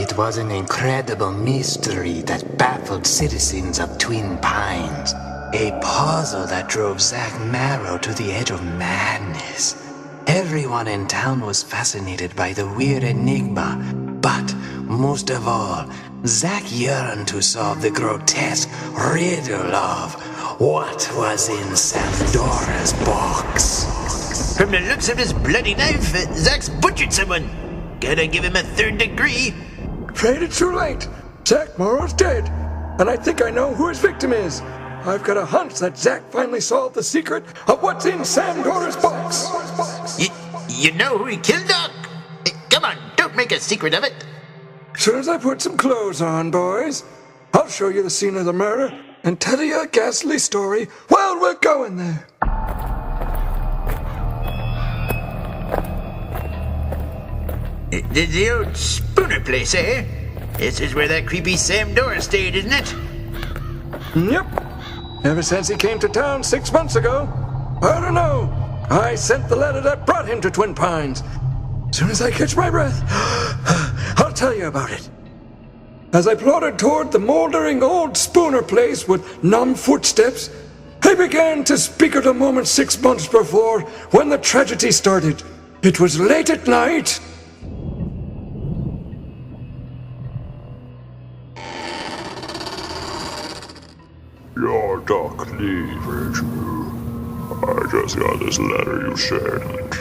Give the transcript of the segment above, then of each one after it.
It was an incredible mystery that baffled citizens of Twin Pines. A puzzle that drove Zach Morrow to the edge of madness. Everyone in town was fascinated by the weird enigma, but most of all, Zach yearned to solve the grotesque riddle of what was in Dora's box. From the looks of his bloody knife, Zach's butchered someone. Gotta give him a 3rd degree. Afraid it's too late. Zach Morrow's dead, and I think I know who his victim is. I've got a hunch that Zach finally solved the secret of what's in Dora's box. You know who he killed, Doc? Come on, don't make a secret of it. As soon as I put some clothes on, boys, I'll show you the scene of the murder and tell you a ghastly story while we're going there. The old Spooner place, eh? This is where that creepy Sam Dora stayed, isn't it? Yep. Ever since he came to town 6 months ago. I don't know. I sent the letter that brought him to Twin Pines. As soon as I catch my breath, I'll tell you about it. As I plodded toward the moldering old Spooner place with numb footsteps, I began to speak of the moment 6 months before when the tragedy started. It was late at night. Your Doc Cleavage. I just got this letter you sent.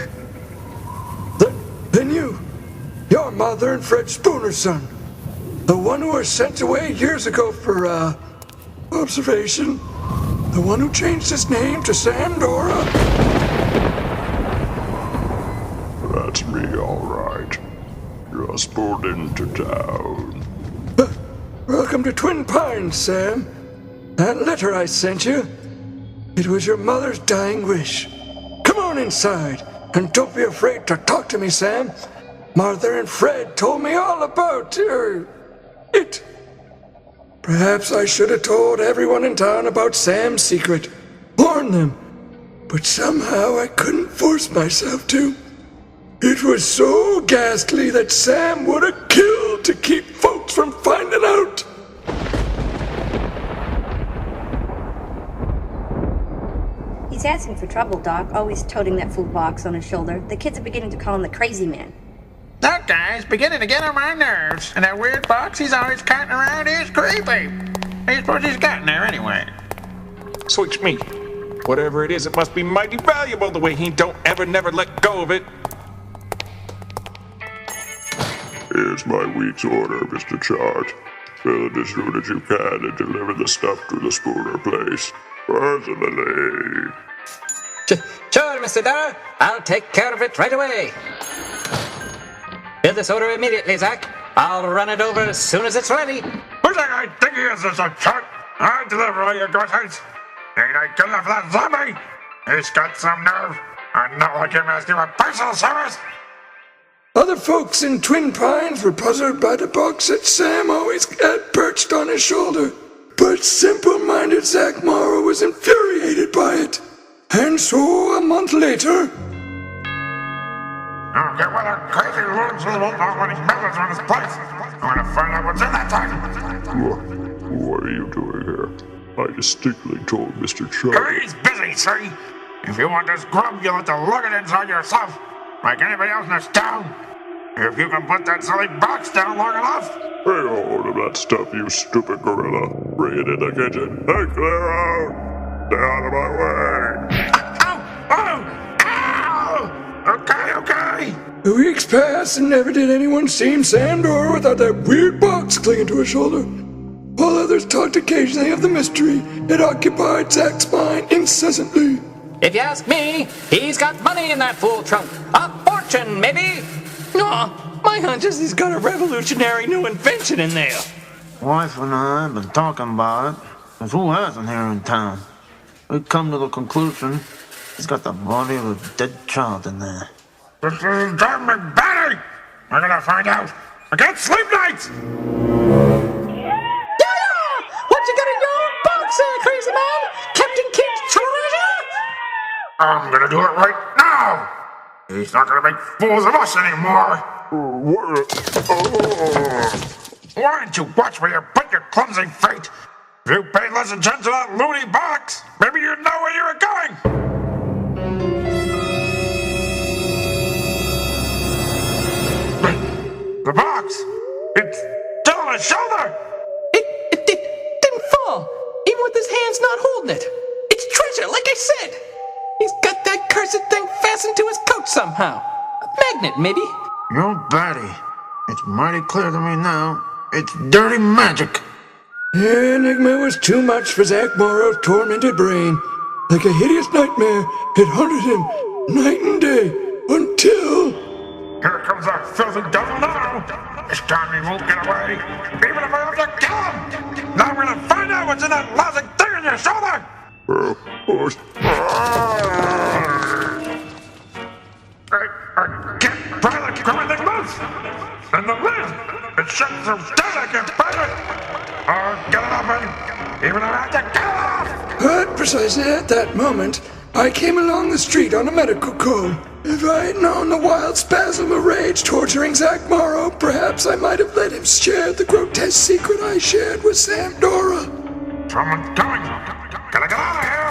Then you. Your mother and Fred Spooner's son. The one who was sent away years ago for, observation. The one who changed his name to Sam Dora. That's me, all right. Just pulled into town. Welcome to Twin Pines, Sam. That letter I sent you, it was your mother's dying wish. Come on inside, and don't be afraid to talk to me, Sam. Mother and Fred told me all about it. Perhaps I should have told everyone in town about Sam's secret. Warned them. But somehow I couldn't force myself to. It was so ghastly that Sam would have killed to keep folks from finding out. He's asking for trouble, Doc, always toting that food box on his shoulder. The kids are beginning to call him the crazy man. That guy's beginning to get on my nerves, and that weird box he's always carting around is creepy. I suppose he's gotten there anyway. Switch me. Whatever it is, it must be mighty valuable the way he don't ever never let go of it. Here's my week's order, Mr. Chart. Fill it as soon as you can and deliver the stuff to the Spooner place. Personally. Sure, Mr. Dora. I'll take care of it right away. Fill this order immediately, Zach. I'll run it over as soon as it's ready. Who's that guy think he is, Mr. Chart? I deliver all your groceries. Ain't I good enough for that zombie? He's got some nerve. I'm not like him asking for personal service. Other folks in Twin Pines were puzzled by the box that Sam always had perched on his shoulder. But simple-minded Zach Morrow was infuriated by it. And so, a month later... I'll get one of the crazy lords who won't know when he meddles on his place. I'm gonna find out what's in that thing. What are you doing here? I distinctly told Mr. Chart. He's busy, see? If you want this grub, you'll have to lug it inside yourself, like anybody else in this town. If you can put that silly box down long enough. Hey, hold of that stuff, you stupid gorilla. Bring it in the kitchen. Hey, clear out! Stay out of my way! Ow! Okay! The weeks passed and never did anyone see Sam Dora without that weird box clinging to his shoulder. While others talked occasionally of the mystery, it occupied Zach's mind incessantly. If you ask me, he's got money in that fool trunk. A fortune, maybe. No, my hunch is he's got a revolutionary new invention in there. Wife and I have been talking about it, because who hasn't here in town? We've come to the conclusion he's got the body of a dead child in there. This is driving me batty! I'm gonna find out. I can't sleep nights! What you got in your box there, crazy man? Captain Kidd's treasure? I'm gonna do it right now! He's not gonna make fools of us anymore! Why don't you watch where you put your clumsy feet? If you paid less attention to that loony box, maybe you'd know where you were going. The box! It's still on his shoulder! It didn't fall, even with his hands not holding it. It's treasure, like I said. He's got that cursed thing fastened to his coat somehow. A magnet, maybe. You Betty. It's mighty clear to me now. It's dirty magic. The enigma was too much for Zach Morrow's tormented brain. Like a hideous nightmare, it haunted him night and day until... Here comes that filthy devil now! This time he won't get away, even if I have to kill him! Now I'm gonna find out what's in that lousy thing on your shoulder! I can't pry the criminal thing loose! And the lid! It shuts so tight I can't find it! I'll get it open, even if I have to get it off! But precisely at that moment, I came along the street on a medical call. If I had known the wild spasm of rage torturing Zach Morrow, perhaps I might have let him share the grotesque secret I shared with Sam Dora. Someone's coming! Gotta get out of here!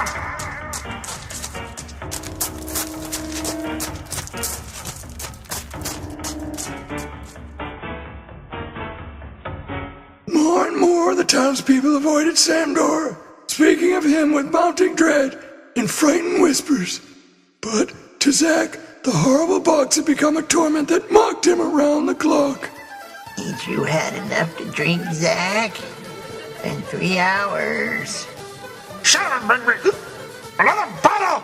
More and more the townspeople avoided Sam Dora, speaking of him with mounting dread in frightened whispers. But to Zach, the horrible box had become a torment that mocked him around the clock. Ain't you had enough to drink, Zach? In 3 hours. Shut up and bring me another bottle!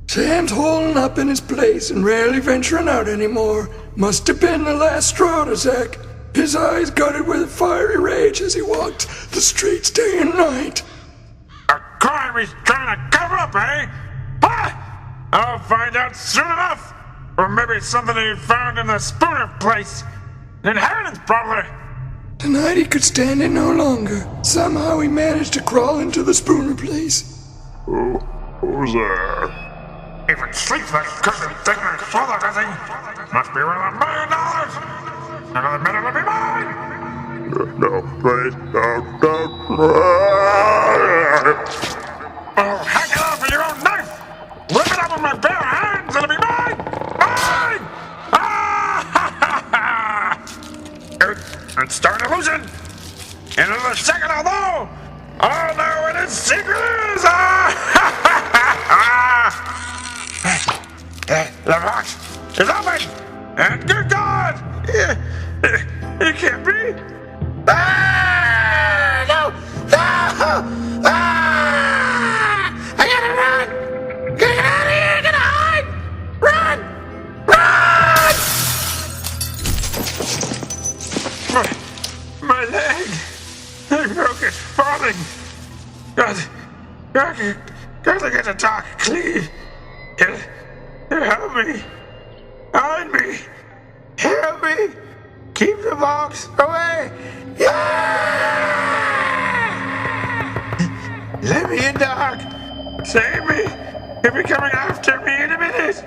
Sam's holding up in his place and rarely venturing out anymore. Must have been the last straw to Zach. His eyes gutted with fiery rage as he walked the streets day and night. A crime he's trying to cover up, eh? Huh? I'll find out soon enough! Or maybe something he found in the Spooner place. An inheritance, probably. Tonight he could stand it no longer. Somehow he managed to crawl into the Spooner place. Who's there? Even sleeps that cursed thing on his shoulder, does he? Must be worth $1 million! Another minute will be mine! No, please, don't. Oh, hack it off with your own knife! Rip it up with my bare hands, it'll be mine! Mine! Ah! It's starting to loosen! In another second I'll know! I'll know what its secret is! The box is open! And good God! It can't be! Ah! No! No! Ah! I gotta run! Get out of here! Get hide! Run! Run! My leg! I broke it falling! God, I get to talk clean! Help me! Hide me! Help me! Keep the box away! Yeah! Let me in, Doc! Save me! He'll be coming after me in a minute!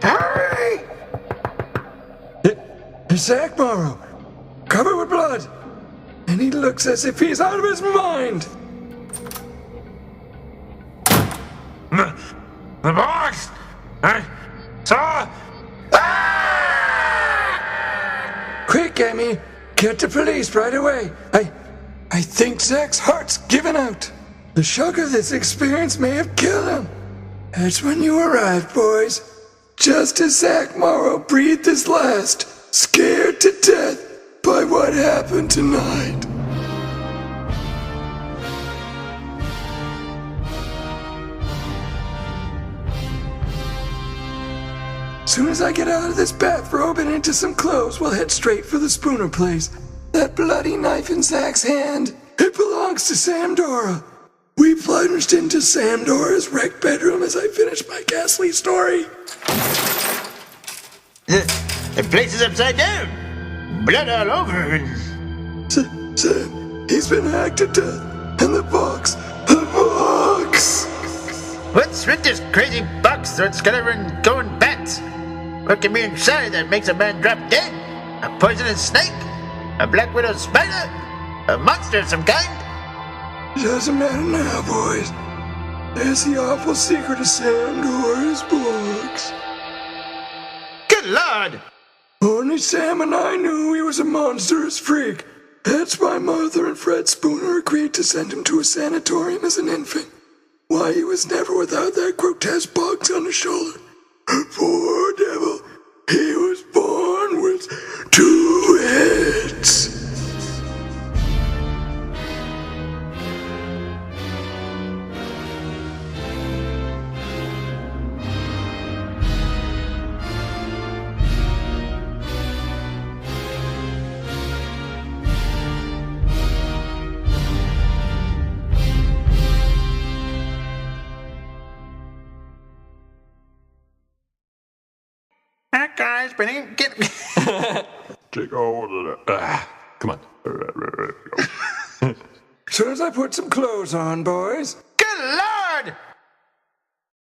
Hurry! It's Zach Morrow, covered with blood, and he looks as if he's out of his mind! The box! I saw... Quick, Emmy! Get the police right away! I think Zach's heart's given out. The shock of this experience may have killed him. That's when you arrived, boys. Just as Zach Morrow breathed his last, scared to death by what happened tonight. Soon as I get out of this bathrobe and into some clothes, we'll head straight for the Spooner place. That bloody knife in Zach's hand, it belongs to Sam Dora. We plunged into Sam Dora's wrecked bedroom as I finished my ghastly story. The place is upside down. Blood all over and... Sam, he's been hacked to death. And the box. What's with this crazy box that's gonna run going bats? What can be inside that makes a man drop dead? A poisonous snake? A black widow spider? A monster of some kind? Doesn't matter now, boys. There's the awful secret of Sam Dora's books. Good Lord! Only Sam and I knew he was a monstrous freak. That's why Martha and Fred Spooner agreed to send him to a sanatorium as an infant. Why he was never without that grotesque box on his shoulder. Poor devil. He was born with 2 heads. That guy's been getting. Take a hold of that. Come on. As soon as I put some clothes on, boys.